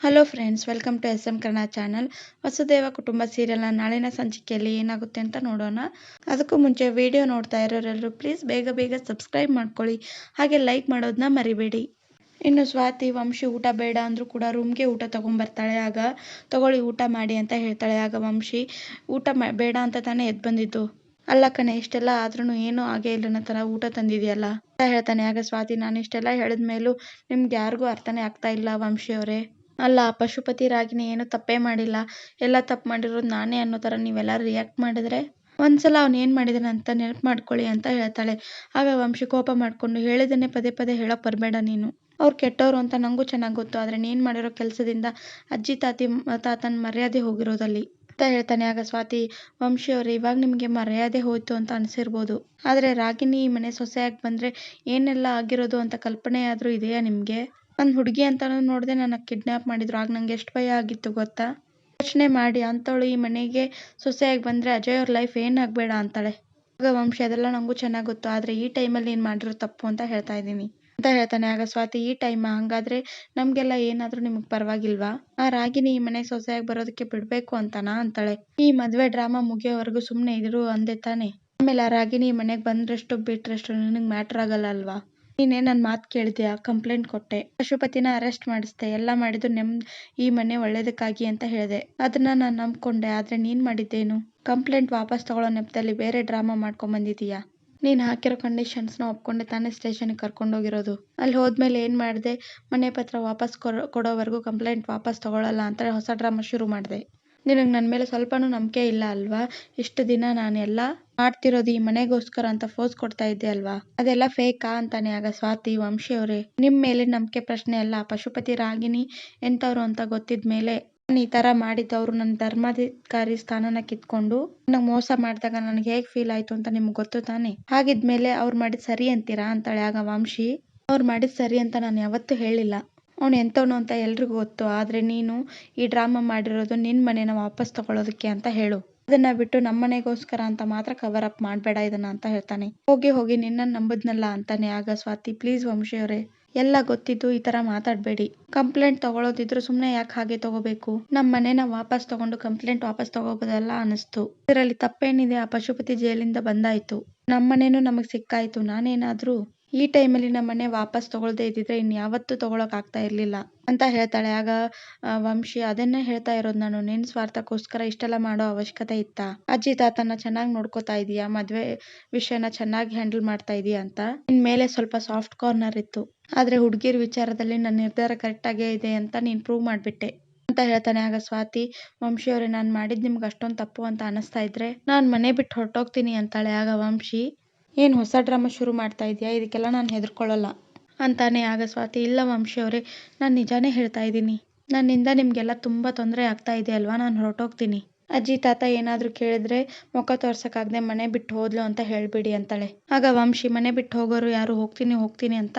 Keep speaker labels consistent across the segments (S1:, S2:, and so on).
S1: Hello friends, welcome to S M Kannada channel. Vasudeva Kutumba ಸೀರಿಯಲ್ನ ನಾಳಿನ ಸಂಚಿಕೆಯಲ್ಲಿ ಏನಾಗುತ್ತೆ ಅಂತ ನೋಡೋಣ. ಅದಕ್ಕೂ ಮುಂಚೆ ವಿಡಿಯೋ ನೋಡ್ತಾ ಇರೋರೆಲ್ಲರೂ ಪ್ಲೀಸ್ ಬೇಗ ಬೇಗ ಸಬ್ಸ್ಕ್ರೈಬ್ ಮಾಡ್ಕೊಳ್ಳಿ, ಹಾಗೆ ಲೈಕ್ ಮಾಡೋದನ್ನ ಮರಿಬೇಡಿ. ಇನ್ನು ಸ್ವಾತಿ ವಂಶಿ ಊಟ ಬೇಡ ಅಂದರೂ ಕೂಡ ರೂಮ್ಗೆ ಊಟ ತೊಗೊಂಬರ್ತಾಳೆ. ಆಗ ತಗೊಳ್ಳಿ ಊಟ ಮಾಡಿ ಅಂತ ಹೇಳ್ತಾಳೆ. ಆಗ ವಂಶಿ ಊಟ ಬೇಡ ಅಂತ ತಾನೇ ಎದ್ದು ಬಂದಿದ್ದು. ಅಲ್ಲ ಕಣೆ, ಇಷ್ಟೆಲ್ಲ ಆದ್ರೂ ಏನೂ ಆಗೇ ಇಲ್ಲ ನನ್ನ ಥರ ಊಟ ತಂದಿದೆಯಲ್ಲ ಅಂತ ಹೇಳ್ತಾನೆ. ಆಗ ಸ್ವಾತಿ, ನಾನು ಇಷ್ಟೆಲ್ಲ ಹೇಳಿದ ಮೇಲೂ ನಿಮ್ಗೆ ಯಾರಿಗೂ ಅರ್ಥನೇ ಆಗ್ತಾ ಇಲ್ಲ ವಂಶಿ ಅವರೇ. ಅಲ್ಲ, ಪಶುಪತಿ ರಾಗಿಣಿ ಏನು ತಪ್ಪೇ ಮಾಡಿಲ್ಲ, ಎಲ್ಲ ತಪ್ಪು ಮಾಡಿರೋದು ನಾನೇ ಅನ್ನೋ ಥರ ನೀವೆಲ್ಲರೂ ರಿಯಾಕ್ಟ್ ಮಾಡಿದ್ರೆ ಒಂದ್ಸಲ ಅವ್ನು ಏನು ಮಾಡಿದಾನೆ ಅಂತ ನೆನಪು ಮಾಡ್ಕೊಳ್ಳಿ ಅಂತ ಹೇಳ್ತಾಳೆ. ಆಗ ವಂಶಿ ಕೋಪ ಮಾಡಿಕೊಂಡು, ಹೇಳಿದನ್ನೇ ಪದೇ ಪದೇ ಹೇಳೋಕೆ ಬರಬೇಡ ನೀನು. ಅವ್ರು ಕೆಟ್ಟವರು ಅಂತ ನನಗೂ ಚೆನ್ನಾಗಿ ಗೊತ್ತು, ಆದರೆ ನೀನು ಮಾಡಿರೋ ಕೆಲಸದಿಂದ ಅಜ್ಜಿ ತಾತನ ಮರ್ಯಾದೆ ಹೋಗಿರೋದಲ್ಲಿ ಅಂತ ಹೇಳ್ತಾನೆ. ಆಗ ಸ್ವಾತಿ, ವಂಶಿ ಅವರು ಇವಾಗ ನಿಮಗೆ ಮರ್ಯಾದೆ ಹೋಯ್ತು ಅಂತ ಅನಿಸಿರ್ಬೋದು, ಆದರೆ ರಾಗಿಣಿ ಈ ಮನೆ ಸೊಸೆಯಾಗಿ ಬಂದರೆ ಏನೆಲ್ಲ ಆಗಿರೋದು ಅಂತ ಕಲ್ಪನೆ ಆದರೂ ಇದೆಯಾ ನಿಮಗೆ? ನನ್ನ ಹುಡುಗಿ ಅಂತಾನು ನೋಡದೆ ನನ್ನ ಕಿಡ್ನ್ಯಾಪ್ ಮಾಡಿದ್ರು. ಆಗ ನಂಗೆ ಎಷ್ಟು ಭಯ ಆಗಿತ್ತು ಗೊತ್ತಾ? ಯೋಚನೆ ಮಾಡಿ, ಅಂಥವಳು ಈ ಮನೆಗೆ ಸೊಸೆಯಾಗಿ ಬಂದರೆ ಅಜಯ್ ಅವ್ರ ಲೈಫ್ ಏನಾಗಬೇಡ ಅಂತಾಳೆ. ಆಗ ವಂಶಿ, ಅದೆಲ್ಲ ನನಗೂ ಚೆನ್ನಾಗಿ ಗೊತ್ತು, ಆದರೆ ಈ ಟೈಮಲ್ಲಿ ನೀನು ಮಾಡಿರೋ ತಪ್ಪು ಅಂತ ಹೇಳ್ತಾ ಇದ್ದೀನಿ ಅಂತ ಹೇಳ್ತಾನೆ. ಆಗ ಸ್ವಾತಿ, ಈ ಟೈಮಾ? ಹಾಗಾದ್ರೆ ನಮಗೆಲ್ಲ ಏನಾದರೂ ನಿಮಗೆ ಪರವಾಗಿಲ್ವಾ? ಆ ರಾಗಿನಿ ಈ ಮನೆಗೆ ಸೊಸೆಯಾಗಿ ಬರೋದಕ್ಕೆ ಬಿಡಬೇಕು ಅಂತಾನಾ ಅಂತಾಳೆ. ಈ ಮದುವೆ ಡ್ರಾಮಾ ಮುಗಿಯೋವರೆಗೂ ಸುಮ್ಮನೆ ಇರು ಅಂದೆ ತಾನೆ. ಆಮೇಲೆ ಆ ರಾಗಿನಿ ಈ ಮನೆಗೆ ಬಂದ್ರಷ್ಟು ಬಿಟ್ರಷ್ಟು ನಿನಗೆ ಮ್ಯಾಟ್ರ್ ಆಗಲ್ಲ ಅಲ್ವಾ? ನೀನೇ ನನ್ನ ಮಾತು ಕೇಳಿದ್ಯಾ? ಕಂಪ್ಲೇಂಟ್ ಕೊಟ್ಟೆ, ಪಶುಪತಿನ ಅರೆಸ್ಟ್ ಮಾಡಿಸ್ದೆ, ಎಲ್ಲ ಮಾಡಿದ್ದು ಈ ಮನೆ ಒಳ್ಳೇದಕ್ಕಾಗಿ ಅಂತ ಹೇಳಿದೆ. ಅದನ್ನ ನಾನು ನಂಬ್ಕೊಂಡೆ. ಆದರೆ ನೀನು ಮಾಡಿದ್ದೇನು? ಕಂಪ್ಲೇಂಟ್ ವಾಪಸ್ ತಗೊಳ್ಳೋ ನೆಪದಲ್ಲಿ ಬೇರೆ ಡ್ರಾಮಾ ಮಾಡ್ಕೊಂಡ್ ಬಂದಿದೀಯಾ? ನೀನು ಹಾಕಿರೋ ಕಂಡೀಷನ್ಸ್ನ ಒಪ್ಕೊಂಡೆ ತಾನೇ ಸ್ಟೇಷನ್ಗೆ ಕರ್ಕೊಂಡೋಗಿರೋದು. ಅಲ್ಲಿ ಹೋದ್ಮೇಲೆ ಏನು ಮಾಡಿದೆ? ಮನೆ ಪತ್ರ ವಾಪಸ್ ಕೊಡೋವರೆಗೂ ಕಂಪ್ಲೇಂಟ್ ವಾಪಸ್ ತಗೊಳ್ಳಲ್ಲ ಅಂತ ಹೊಸ ಡ್ರಾಮಾ ಶುರು ಮಾಡಿದೆ. ನಿನಗೆ ನನ್ನ ಮೇಲೆ ಸ್ವಲ್ಪನೂ ನಂಬಿಕೆ ಇಲ್ಲ ಅಲ್ವಾ? ಇಷ್ಟು ದಿನ ನಾನು ಎಲ್ಲ ಮಾಡ್ತಿರೋದು ಈ ಮನೆಗೋಸ್ಕರ ಅಂತ ಫೋರ್ಸ್ ಕೊಡ್ತಾ ಇದ್ದೆ ಅಲ್ವಾ? ಅದೆಲ್ಲ ಫೇಕಾ ಅಂತಾನೆ. ಆಗ ಸ್ವಾತಿ, ವಂಶಿ ಅವರೇ, ನಿಮ್ಮ ಮೇಲೆ ನಂಬಿಕೆ ಪ್ರಶ್ನೆ ಅಲ್ಲ, ಪಶುಪತಿ ರಾಗಿಣಿ ಎಂಥವ್ರು ಅಂತ ಗೊತ್ತಿದ್ಮೇಲೆ ನಾನು ಈ ಥರ ಮಾಡಿದ್ದವರು ನನ್ನ ಧರ್ಮಾಧಿಕಾರಿ ಸ್ಥಾನನ ಕಿತ್ಕೊಂಡು ನನಗೆ ಮೋಸ ಮಾಡಿದಾಗ ನನಗೆ ಹೇಗೆ ಫೀಲ್ ಆಯಿತು ಅಂತ ನಿಮ್ಗೆ ಗೊತ್ತು ತಾನೆ. ಹಾಗಿದ್ಮೇಲೆ ಅವ್ರು ಮಾಡಿದ್ದು ಸರಿ ಅಂತೀರಾ ಅಂತಾಳೆ. ಆಗ ವಂಶಿ, ಅವ್ರು ಮಾಡಿದ್ದು ಸರಿ ಅಂತ ನಾನು ಯಾವತ್ತೂ ಹೇಳಿಲ್ಲ. ಅವನು ಎಂಥವನು ಅಂತ ಎಲ್ರಿಗೂ ಗೊತ್ತು, ಆದರೆ ನೀನು ಈ ಡ್ರಾಮಾ ಮಾಡಿರೋದು ನಿನ್ನ ಮನೇನ ವಾಪಸ್ ತಗೊಳ್ಳೋದಕ್ಕೆ ಅಂತ ಹೇಳು. ಅದನ್ನ ಬಿಟ್ಟು ನಮ್ಮ ಮನೆಗೋಸ್ಕರ ಅಂತ ಮಾತ್ರ ಕವರ್ ಅಪ್ ಮಾಡಬೇಡ ಇದನ್ನ ಅಂತ ಹೇಳ್ತಾನೆ. ಹೋಗಿ ನಿನ್ನನ್ನು ನಂಬುದ್ನಲ್ಲ ಅಂತಾನೆ. ಆಗ ಸ್ವಾತಿ, ಪ್ಲೀಸ್ ವಂಶಿ ಅವರೇ, ಎಲ್ಲ ಗೊತ್ತಿದ್ದು ಈ ಥರ ಮಾತಾಡಬೇಡಿ. ಕಂಪ್ಲೇಂಟ್ ತಗೊಳ್ಳೋದಿದ್ರು ಸುಮ್ಮನೆ ಯಾಕೆ ಹಾಗೆ ತಗೋಬೇಕು? ನಮ್ಮ ಮನೇನ ವಾಪಸ್ ತಗೊಂಡು ಕಂಪ್ಲೇಂಟ್ ವಾಪಸ್ ತಗೋಬೋದಲ್ಲ ಅನ್ನಿಸ್ತು. ಇದರಲ್ಲಿ ತಪ್ಪೇನಿದೆ? ಆ ಪಶುಪತಿ ಜೈಲಿಂದ ಬಂದಾಯ್ತು, ನಮ್ಮ ಮನೇನು ನಮಗೆ ಸಿಕ್ಕಾಯ್ತು. ನಾನೇನಾದರೂ ಈ ಟೈಮಲ್ಲಿ ನಮ್ಮ ಮನೆ ವಾಪಸ್ ತಗೊಳ್ದೇ ಇದ್ದಿದ್ರೆ ಇನ್ಯಾವತ್ತೂ ತಗೊಳಕ್ ಆಗ್ತಾ ಇರ್ಲಿಲ್ಲ ಅಂತ ಹೇಳ್ತಾಳೆ. ಆಗ ವಂಶಿ, ಅದನ್ನೇ ಹೇಳ್ತಾ ಇರೋದು ನಾನು, ನಿನ್ನ ಸ್ವಾರ್ಥಕ್ಕೋಸ್ಕರ ಇಷ್ಟೆಲ್ಲ ಮಾಡೋ ಅವಶ್ಯಕತೆ ಇತ್ತಾ? ಅಜ್ಜಿ ತಾತನ ಚೆನ್ನಾಗಿ ನೋಡ್ಕೋತಾ ಇದೀಯಾ, ಮದ್ವೆ ವಿಷಯನ ಚೆನ್ನಾಗಿ ಹ್ಯಾಂಡಲ್ ಮಾಡ್ತಾ ಇದೀಯಾ ಅಂತ ನಿನ್ ಮೇಲೆ ಸ್ವಲ್ಪ ಸಾಫ್ಟ್ ಕಾರ್ನರ್ ಇತ್ತು, ಆದ್ರೆ ಹುಡುಗಿರ್ ವಿಚಾರದಲ್ಲಿ ನನ್ನ ನಿರ್ಧಾರ ಕರೆಕ್ಟಾಗೇ ಇದೆ ಅಂತ ನೀನು ಪ್ರೂವ್ ಮಾಡಿಬಿಟ್ಟೆ ಅಂತ ಹೇಳ್ತಾನೆ. ಆಗ ಸ್ವಾತಿ, ವಂಶಿ ಅವರೇ, ನಾನು ಮಾಡಿದ್ದು ನಿಮ್ಗೆ ಅಷ್ಟೊಂದು ತಪ್ಪು ಅಂತ ಅನಿಸ್ತಾ ಇದ್ರೆ ನಾನು ಮನೆ ಬಿಟ್ಟು ಹೊರಟೋಗ್ತೀನಿ ಅಂತಾಳೆ. ಆಗ ವಂಶಿ, ಏನು ಹೊಸ ಡ್ರಾಮಾ ಶುರು ಮಾಡ್ತಾ ಇದೆಯಾ? ಇದಕ್ಕೆಲ್ಲ ನಾನು ಹೆದರ್ಕೊಳ್ಳಲ್ಲ ಅಂತಾನೆ. ಆಗ ಸ್ವಾತಿ, ಇಲ್ಲ ವಂಶಿ ಅವರೇ, ನಾನು ನಿಜಾನೇ ಹೇಳ್ತಾ ಇದ್ದೀನಿ. ನನ್ನಿಂದ ನಿಮಗೆಲ್ಲ ತುಂಬ ತೊಂದರೆ ಆಗ್ತಾ ಇದೆ ಅಲ್ವಾ? ನಾನು ಹೊರಟೋಗ್ತೀನಿ. ಅಜ್ಜಿ ತಾತ ಏನಾದರೂ ಕೇಳಿದ್ರೆ ಮುಖ ತೋರ್ಸೋಕ್ಕಾಗದೆ ಮನೆ ಬಿಟ್ಟು ಹೋದ್ಲು ಅಂತ ಹೇಳ್ಬಿಡಿ ಅಂತಾಳೆ. ಆಗ ವಂಶಿ, ಮನೆ ಬಿಟ್ಟು ಹೋಗೋರು ಯಾರು ಹೋಗ್ತೀನಿ ಅಂತ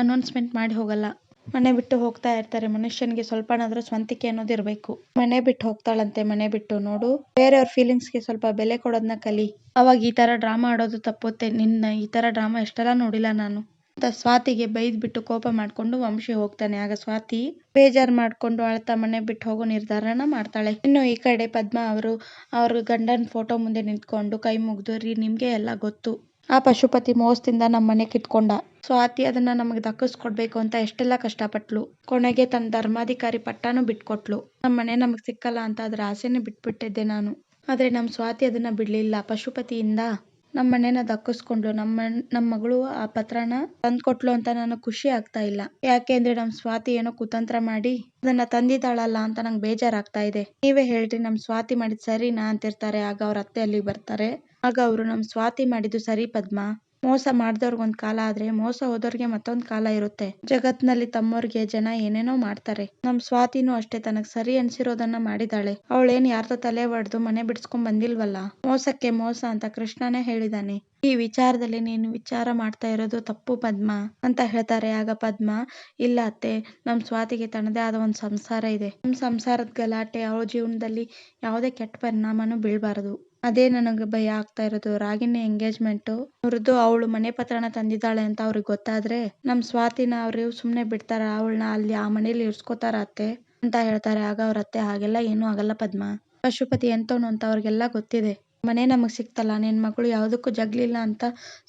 S1: ಅನೌನ್ಸ್ಮೆಂಟ್ ಮಾಡಿ ಹೋಗಲ್ಲ. ಮನೆ ಬಿಟ್ಟು ಹೋಗ್ತಾ ಇರ್ತಾರೆ. ಮನುಷ್ಯನಿಗೆ ಸ್ವಲ್ಪನಾದ್ರೂ ಸ್ವಂತಿಕೆ ಅನ್ನೋದು ಇರಬೇಕು. ಮನೆ ಬಿಟ್ಟು ಹೋಗ್ತಾಳಂತೆ. ಮನೆ ಬಿಟ್ಟು ನೋಡು, ಬೇರೆಯವ್ರ ಫೀಲಿಂಗ್ಸ್ಗೆ ಸ್ವಲ್ಪ ಬೆಲೆ ಕೊಡೋದನ್ನ ಕಲಿ. ಅವಾಗ ಈ ಥರ ಡ್ರಾಮಾ ಆಡೋದು ತಪ್ಪುತ್ತೆ. ನಿನ್ನ ಈ ಥರ ಡ್ರಾಮಾ ಎಷ್ಟೆಲ್ಲ ನೋಡಿಲ್ಲ ನಾನು ಅಂತ ಸ್ವಾತಿಗೆ ಬೈದ್ಬಿಟ್ಟು ಕೋಪ ಮಾಡ್ಕೊಂಡು ವಂಶಿ ಹೋಗ್ತಾನೆ. ಆಗ ಸ್ವಾತಿ ಬೇಜಾರು ಮಾಡ್ಕೊಂಡು ಅಳ್ತಾ ಮನೆ ಬಿಟ್ಟು ಹೋಗೋ ನಿರ್ಧಾರನ ಮಾಡ್ತಾಳೆ. ಇನ್ನು ಈ ಕಡೆ ಪದ್ಮ ಅವರು ಅವ್ರ ಗಂಡನ ಫೋಟೋ ಮುಂದೆ ನಿಂತ್ಕೊಂಡು ಕೈ ಮುಗಿದು, ರೀ, ನಿಮ್ಗೆ ಎಲ್ಲ ಗೊತ್ತು, ಆ ಪಶುಪತಿ ಮೋಸದಿಂದ ನಮ್ಮ ಮನೆ ಕಿತ್ಕೊಂಡ. ಸ್ವಾತಿ ಅದನ್ನ ನಮಗೆ ದಕ್ಕಿಸ್ಕೊಡ್ಬೇಕು ಅಂತ ಎಷ್ಟೆಲ್ಲ ಕಷ್ಟಪಟ್ಲು. ಕೊನೆಗೆ ತನ್ನ ಧರ್ಮಾಧಿಕಾರಿ ಪಟ್ಟಾನು ಬಿಟ್ಕೊಟ್ಲು. ನಮ್ಮ ಮನೆ ನಮಗೆ ಸಿಕ್ಕಲ್ಲ ಅಂತ ಅದ್ರ ಆಸೆನೇ ಬಿಟ್ಬಿಟ್ಟಿದ್ದೆ ನಾನು. ಆದರೆ ನಮ್ಮ ಸ್ವಾತಿ ಅದನ್ನ ಬಿಡಲಿಲ್ಲ. ಪಶುಪತಿಯಿಂದ ನಮ್ಮ ಮನೇನ ದಕ್ಕಿಸ್ಕೊಂಡ್ಲು. ನಮ್ಮ ಮಗಳು ಆ ಪತ್ರನ ತಂದ್ಕೊಟ್ಲು ಅಂತ ನನಗೆ ಖುಷಿ ಆಗ್ತಾ ಇಲ್ಲ. ಯಾಕೆ ಅಂದ್ರೆ ನಮ್ಮ ಸ್ವಾತಿ ಏನೋ ಕುತಂತ್ರ ಮಾಡಿ ಅದನ್ನ ತಂದಿದ್ದಾಳಲ್ಲ ಅಂತ ನಂಗೆ ಬೇಜಾರಾಗ್ತಾ ಇದೆ. ನೀವೇ ಹೇಳ್ರಿ, ನಮ್ಮ ಸ್ವಾತಿ ಮಾಡಿದ್ ಸರಿನಾ ಅಂತಿರ್ತಾರೆ. ಆಗ ಅವ್ರ ಅತ್ತೆ ಅಲ್ಲಿಗೆ ಬರ್ತಾರೆ. ಆಗ ಅವರು, ನಮ್ಮ ಸ್ವಾತಿ ಮಾಡಿದ್ದು ಸರಿ ಪದ್ಮ, ಮೋಸ ಮಾಡ್ದವ್ರಿಗೊಂದು ಕಾಲ ಆದ್ರೆ ಮೋಸ ಹೋದವ್ರಿಗೆ ಮತ್ತೊಂದು ಕಾಲ ಇರುತ್ತೆ. ಜಗತ್ನಲ್ಲಿ ತಮ್ಮವ್ರಿಗೆ ಜನ ಏನೇನೋ ಮಾಡ್ತಾರೆ. ನಮ್ ಸ್ವಾತಿನೂ ಅಷ್ಟೇ, ತನಗ್ ಸರಿ ಅನ್ಸಿರೋದನ್ನ ಮಾಡಿದಾಳೆ. ಅವಳೇನ್ ಯಾರ್ದೋ ತಲೆ ಒಡೆದು ಮನೆ ಬಿಡಿಸ್ಕೊಂಡ್ ಬಂದಿಲ್ವಲ್ಲ. ಮೋಸಕ್ಕೆ ಮೋಸ ಅಂತ ಕೃಷ್ಣನೇ ಹೇಳಿದಾನೆ. ಈ ವಿಚಾರದಲ್ಲಿ ನೀನು ವಿಚಾರ ಮಾಡ್ತಾ ಇರೋದು ತಪ್ಪು ಪದ್ಮ ಅಂತ ಹೇಳ್ತಾರೆ. ಆಗ ಪದ್ಮ, ಇಲ್ಲ ಅತ್ತೆ, ನಮ್ ಸ್ವಾತಿಗೆ ತನ್ನದೇ ಆದ ಒಂದು ಸಂಸಾರ ಇದೆ. ನಮ್ ಸಂಸಾರದ ಗಲಾಟೆ ಅವಳ ಜೀವನದಲ್ಲಿ ಯಾವುದೇ ಕೆಟ್ಟ ಪರಿಣಾಮನೂ ಬೀಳ್ಬಾರದು. ಅದೇ ನನಗೆ ಭಯ ಆಗ್ತಾ ಇರೋದು. ರಾಗಿಣಿ ಎಂಗೇಜ್ಮೆಂಟ್ ಮುರಿದು ಅವಳು ಮನೆ ಪತ್ರನ ತಂದಿದ್ದಾಳೆ ಅಂತ ಅವ್ರಿಗೆ ಗೊತ್ತಾದ್ರೆ ನಮ್ ಸ್ವಾತಿನ ಅವ್ರು ಸುಮ್ನೆ ಬಿಡ್ತಾರ? ಅವಳನ್ನ ಅಲ್ಲಿ ಆ ಮನೇಲಿ ಇರ್ಸ್ಕೊತಾರ ಅತ್ತೆ? ಅಂತ ಹೇಳ್ತಾರೆ. ಆಗ ಅವ್ರ ಅತ್ತೆ ಹಾಗೆಲ್ಲ ಏನೂ ಆಗಲ್ಲ ಪದ್ಮ. ಪಶುಪತಿ ಎಂತವನು ಅಂತ ಅವ್ರಿಗೆಲ್ಲ ಗೊತ್ತಿದೆ. ಮನೆ ನಮಗ್ ಸಿಕ್ತಲ್ಲ, ನಿನ್ ಮಗಳು ಯಾವ್ದಕ್ಕೂ ಜಗ್ಲಿಲ್ಲ ಅಂತ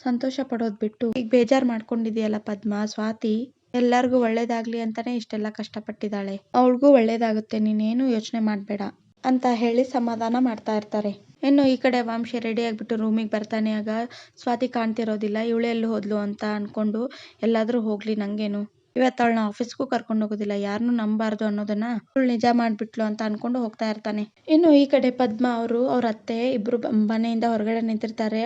S1: ಸಂತೋಷ ಪಡೋದ್ ಬಿಟ್ಟು ಈಗ ಬೇಜಾರ್ ಮಾಡ್ಕೊಂಡಿದ್ಯಲ್ಲ ಪದ್ಮ. ಸ್ವಾತಿ ಎಲ್ಲಾರ್ಗು ಒಳ್ಳೇದಾಗ್ಲಿ ಅಂತಾನೆ ಇಷ್ಟೆಲ್ಲ ಕಷ್ಟಪಟ್ಟಿದ್ದಾಳೆ. ಅವಳಿಗೂ ಒಳ್ಳೇದಾಗುತ್ತೆ, ನೀನೇನು ಯೋಚನೆ ಮಾಡ್ಬೇಡ ಅಂತ ಹೇಳಿ ಸಮಾಧಾನ ಮಾಡ್ತಾ ಇರ್ತಾರೆ. ಇನ್ನು ಈ ಕಡೆ ವಂಶಿ ರೆಡಿ ಆಗ್ಬಿಟ್ಟು ರೂಮಿಗೆ ಬರ್ತಾನೆ. ಆಗ ಸ್ವಾತಿ ಕಾಣ್ತಿರೋದಿಲ್ಲ. ಇವಳು ಎಲ್ಲಿ ಹೋದ್ಲು ಅಂತ ಅನ್ಕೊಂಡು ಎಲ್ಲಾದ್ರೂ ಹೋಗ್ಲಿ, ನಂಗೇನು ಇವತ್ತು ಅವಳನ್ನ ಆಫೀಸ್ಗೂ ಕರ್ಕೊಂಡು ಹೋಗೋದಿಲ್ಲ, ಯಾರನ್ನೂ ನಂಬಾರ್ದು ಅನ್ನೋದನ್ನ ಇವಳು ನಿಜ ಮಾಡ್ಬಿಟ್ಲು ಅಂತ ಅನ್ಕೊಂಡು ಹೋಗ್ತಾ ಇರ್ತಾನೆ. ಇನ್ನು ಈ ಕಡೆ ಪದ್ಮ ಅವ್ರ ಅತ್ತೆ ಇಬ್ರು ಮನೆಯಿಂದ ಹೊರಗಡೆ ನಿಂತಿರ್ತಾರೆ.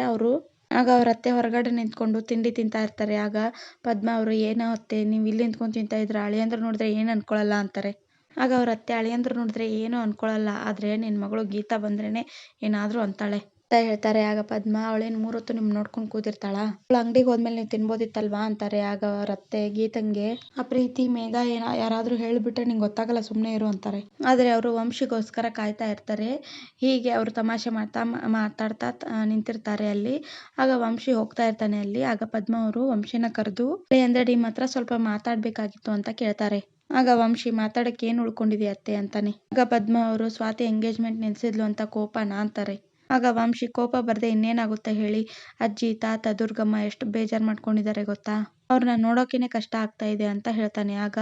S1: ಆಗ ಅವ್ರ ಅತ್ತೆ ಹೊರಗಡೆ ನಿಂತ್ಕೊಂಡು ತಿಂಡಿ ತಿಂತಾ ಇರ್ತಾರೆ. ಆಗ ಪದ್ಮ ಅವರು, ಏನೋ ಅತ್ತೆ ನೀವು ಇಲ್ಲಿ ನಿಂತ್ಕೊಂಡು ತಿಂತಾ ಇದ್ರ, ಅಳಿಯಂದ್ರು ನೋಡಿದ್ರೆ ಏನ್ ಅನ್ಕೊಳಲ್ಲ ಅಂತಾರೆ. ಆಗ ಅವ್ರ ಅತ್ತೆ, ಅಳಿಯಂದ್ರು ನೋಡಿದ್ರೆ ಏನು ಅನ್ಕೊಳಲ್ಲ, ಆದ್ರೆ ನಿನ್ ಮಗಳು ಗೀತಾ ಬಂದ್ರೇನೆ ಏನಾದ್ರೂ ಅಂತಾಳೆ ಅಂತ ಹೇಳ್ತಾರೆ. ಆಗ ಪದ್ಮ, ಅವಳೇನ್ 3 ಹೊತ್ತು ನಿಮ್ ನೋಡ್ಕೊಂಡು ಕೂತಿರ್ತಾಳ, ಅವಳು ಅಂಗಡಿಗೆ ಹೋದ್ಮೇಲೆ ನೀವು ತಿನ್ಬೋದಿತ್ತಲ್ವಾ ಅಂತಾರೆ. ಆಗ ಅವ್ರ ಅತ್ತೆ ಗೀತಂಗೆ, ಆ ಪ್ರೀತಿ ಮೇಘ ಯಾರಾದ್ರೂ ಹೇಳ್ಬಿಟ್ರೆ ನಿಂಗೆ ಗೊತ್ತಾಗಲ್ಲ, ಸುಮ್ನೆ ಇರು ಅಂತಾರೆ. ಆದ್ರೆ ಅವರು ವಂಶಿಗೋಸ್ಕರ ಕಾಯ್ತಾ ಇರ್ತಾರೆ. ಹೀಗೆ ಅವರು ತಮಾಷೆ ಮಾತಾಡ್ತಾ ನಿಂತಿರ್ತಾರೆ ಅಲ್ಲಿ. ಆಗ ವಂಶಿ ಹೋಗ್ತಾ ಇರ್ತಾನೆ ಅಲ್ಲಿ. ಆಗ ಪದ್ಮ ಅವರು ವಂಶಿನ ಕರೆದು, ಅಂದ್ರೆ ನಿಮ್ಮ ಹತ್ರ ಸ್ವಲ್ಪ ಮಾತಾಡ್ಬೇಕಾಗಿತ್ತು ಅಂತ ಕೇಳ್ತಾರೆ. ಆಗ ವಂಶಿ, ಮಾತಾಡಕ್ಕೆ ಏನ್ ಉಳ್ಕೊಂಡಿದೆ ಅತ್ತೆ ಅಂತಾನೆ. ಆಗ ಪದ್ಮ ಅವರು, ಸ್ವಾತಿ ಎಂಗೇಜ್ಮೆಂಟ್ ನಿಲ್ಸಿದ್ಲು ಅಂತ ಕೋಪನಾ ಅಂತಾರೆ. ಆಗ ವಂಶಿ, ಕೋಪ ಬರ್ದೆ ಇನ್ನೇನಾಗುತ್ತೆ ಹೇಳಿ, ಅಜ್ಜಿ ತಾತ ದುರ್ಗಮ್ಮ ಎಷ್ಟು ಬೇಜಾರ್ ಮಾಡ್ಕೊಂಡಿದ್ದಾರೆ ಗೊತ್ತಾ, ಅವ್ರನ್ನ ನೋಡೋಕೆನೆ ಕಷ್ಟ ಆಗ್ತಾ ಇದೆ ಅಂತ ಹೇಳ್ತಾನೆ. ಆಗ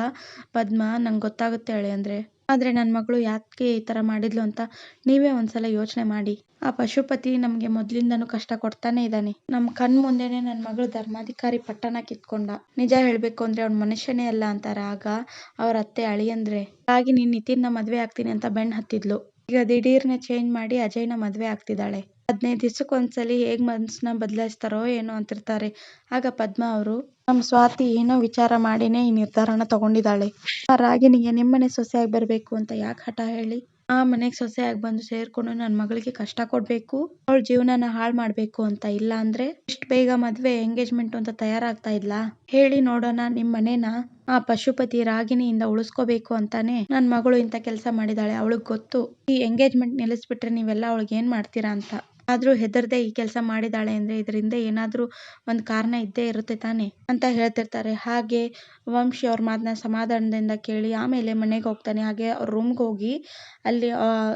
S1: ಪದ್ಮ, ನಂಗೆ ಗೊತ್ತಾಗುತ್ತೆ ಅಳಿಯಂದ್ರೆ, ಆದ್ರೆ ನನ್ನ ಮಗಳು ಯಾಕೆ ಈ ತರ ಮಾಡಿದ್ಲು ಅಂತ ನೀವೇ ಒಂದ್ಸಲ ಯೋಚನೆ ಮಾಡಿ. ಆ ಪಶುಪತಿ ನಮ್ಗೆ ಮೊದ್ಲಿಂದನೂ ಕಷ್ಟ ಕೊಡ್ತಾನೆ ಇದ್ದಾನೆ. ನಮ್ ಕಣ್ ಮುಂದೆನೆ ನನ್ನ ಮಗಳು ಧರ್ಮಾಧಿಕಾರಿ ಪಟ್ಟಣ ಕಿತ್ಕೊಂಡ. ನಿಜ ಹೇಳ್ಬೇಕು ಅಂದ್ರೆ ಅವ್ನ ಮನುಷ್ಯನೇ ಅಲ್ಲ ಅಂತಾರೆ. ಆಗ ಅವ್ರ ಅತ್ತೆ, ಅಳಿಯಂದ್ರೆ ಹಾಗೆ ನೀನ್ ನಿತಿನ್ನ ಮದ್ವೆ ಆಗ್ತೀನಿ ಅಂತ ಬೆನ್ ಹತ್ತಿದ್ಲು, ಈಗ ದಿಢೀರ್ನೆ ಚೇಂಜ್ ಮಾಡಿ ಅಜಯ್ನ ಮದ್ವೆ ಆಗ್ತಿದ್ದಾಳೆ. 15 ದಿವ್ಸಕ್ಕೊಂದ್ಸಲಿ ಹೇಗ್ ಮನ್ಸನ್ನ ಬದಲಾಯಿಸ್ತಾರೋ ಏನೋ ಅಂತಿರ್ತಾರೆ. ಆಗ ಪದ್ಮ ಅವರು, ನಮ್ ಸ್ವಾತಿ ಏನೋ ವಿಚಾರ ಮಾಡಿನೇ ಈ ನಿರ್ಧಾರನ ತಗೊಂಡಿದ್ದಾಳೆ. ಆ ರಾಗಿಣಿಗೆ ನಿಮ್ಮನೆ ಸೊಸೆಯಾಗಿ ಬರ್ಬೇಕು ಅಂತ ಯಾಕೆ ಹಠ ಹೇಳಿ, ಆ ಮನೆಗೆ ಸೊಸೆಯಾಗಿ ಬಂದು ಸೇರ್ಕೊಂಡು ನನ್ನ ಮಗಳಿಗೆ ಕಷ್ಟ ಕೊಡ್ಬೇಕು, ಅವಳ ಜೀವನನ ಹಾಳು ಮಾಡ್ಬೇಕು ಅಂತ. ಇಲ್ಲ ಅಂದ್ರೆ ಇಷ್ಟು ಬೇಗ ಮದ್ವೆ ಎಂಗೇಜ್ಮೆಂಟ್ ಅಂತ ತಯಾರಾಗ್ತಾ ಇದ್ಲಾ ಹೇಳಿ ನೋಡೋಣ. ನಿಮ್ ಮನೇನ ಆ ಪಶುಪತಿ ರಾಗಿಣಿಯಿಂದ ಉಳಿಸ್ಕೋಬೇಕು ಅಂತಾನೆ ನನ್ ಮಗಳು ಇಂಥ ಕೆಲಸ ಮಾಡಿದಾಳೆ. ಅವಳಿಗೆ ಗೊತ್ತು ಈ ಎಂಗೇಜ್ಮೆಂಟ್ ನಿಲ್ಲಿಸ್ಬಿಟ್ರೆ ನೀವೆಲ್ಲ ಅವಳಿಗೆ ಏನ್ ಮಾಡ್ತೀರಾ ಅಂತ. ಆದ್ರೂ ಹೆದರ್ದೆ ಈ ಕೆಲಸ ಮಾಡಿದಾಳೆ ಅಂದ್ರೆ ಇದರಿಂದ ಏನಾದ್ರೂ ಒಂದ್ ಕಾರಣ ಇದ್ದೇ ಇರುತ್ತೆ ತಾನೆ ಅಂತ ಹೇಳ್ತಿರ್ತಾರೆ. ಹಾಗೆ ವಂಶಿ ಅವ್ರ ಮಾತನ್ನ ಸಮಾಧಾನದಿಂದ ಕೇಳಿ ಆಮೇಲೆ ಮನೆಗೆ ಹೋಗ್ತಾನೆ. ಹಾಗೆ ಅವ್ರ ರೂಮ್ಗೆ ಹೋಗಿ ಅಲ್ಲಿ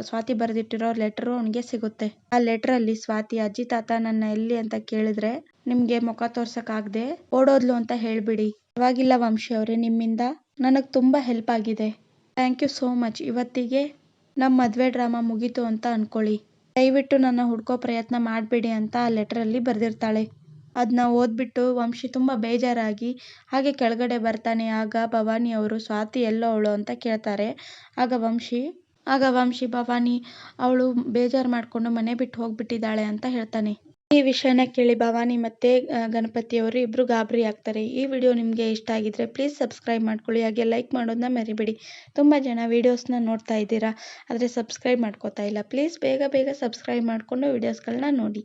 S1: ಸ್ವಾತಿ ಬರೆದಿಟ್ಟಿರೋ ಲೆಟರ್ ಅವನಿಗೆ ಸಿಗುತ್ತೆ. ಆ ಲೆಟರ್ ಅಲ್ಲಿ ಸ್ವಾತಿ, ಅಜ್ಜಿ ತಾತ ನನ್ನ ಎಲ್ಲಿ ಅಂತ ಕೇಳಿದ್ರೆ ನಿಮ್ಗೆ ಮುಖ ತೋರ್ಸಕ್ ಆಗದೆ ಓಡೋದ್ಲು ಅಂತ ಹೇಳ್ಬಿಡಿ. ಪರವಾಗಿಲ್ಲ ವಂಶಿ ಅವ್ರೆ, ನಿಮ್ಮಿಂದ ನನಗ್ ತುಂಬಾ ಹೆಲ್ಪ್ ಆಗಿದೆ. Thank you so much. ಇವತ್ತಿಗೆ ನಮ್ ಮದ್ವೆ ಡ್ರಾಮಾ ಮುಗೀತು ಅಂತ ಅನ್ಕೊಳ್ಳಿ. ದಯವಿಟ್ಟು ನನ್ನ ಹುಡ್ಕೋ ಪ್ರಯತ್ನ ಮಾಡ್ಬೇಡಿ ಅಂತ ಆ ಲೆಟರ್ ಅಲ್ಲಿ ಬರ್ದಿರ್ತಾಳೆ. ಅದನ್ನ ಓದ್ಬಿಟ್ಟು ವಂಶಿ ತುಂಬಾ ಬೇಜಾರಾಗಿ ಹಾಗೆ ಕೆಳಗಡೆ ಬರ್ತಾನೆ. ಆಗ ಭವಾನಿ ಅವರು, ಸ್ವಾತಿ ಎಲ್ಲೋ ಅವಳು ಅಂತ ಕೇಳ್ತಾರೆ. ಆಗ ವಂಶಿ ಭವಾನಿ ಅವಳು ಬೇಜಾರು ಮಾಡ್ಕೊಂಡು ಮನೆ ಬಿಟ್ಟು ಹೋಗ್ಬಿಟ್ಟಿದ್ದಾಳೆ ಅಂತ ಹೇಳ್ತಾನೆ. ಈ ವಿಷಯನ ಕೇಳಿ ಭವಾನಿ ಮತ್ತೆ ಗಣಪತಿ ಅವರು ಇಬ್ರು ಗಾಬರಿ ಆಗ್ತಾರೆ. ಈ ವಿಡಿಯೋ ನಿಮ್ಗೆ ಇಷ್ಟ ಆಗಿದ್ರೆ ಪ್ಲೀಸ್ ಸಬ್ಸ್ಕ್ರೈಬ್ ಮಾಡ್ಕೊಳ್ಳಿ, ಹಾಗೆ ಲೈಕ್ ಮಾಡೋದನ್ನ ಮರಿಬೇಡಿ. ತುಂಬಾ ಜನ ವಿಡಿಯೋಸ್ನ ನೋಡ್ತಾ ಇದ್ದೀರಾ, ಆದ್ರೆ ಸಬ್ಸ್ಕ್ರೈಬ್ ಮಾಡ್ಕೋತಾ ಇಲ್ಲ. ಪ್ಲೀಸ್ ಬೇಗ ಬೇಗ ಸಬ್ಸ್ಕ್ರೈಬ್ ಮಾಡ್ಕೊಂಡು ವಿಡಿಯೋಸ್ಗಳನ್ನ ನೋಡಿ.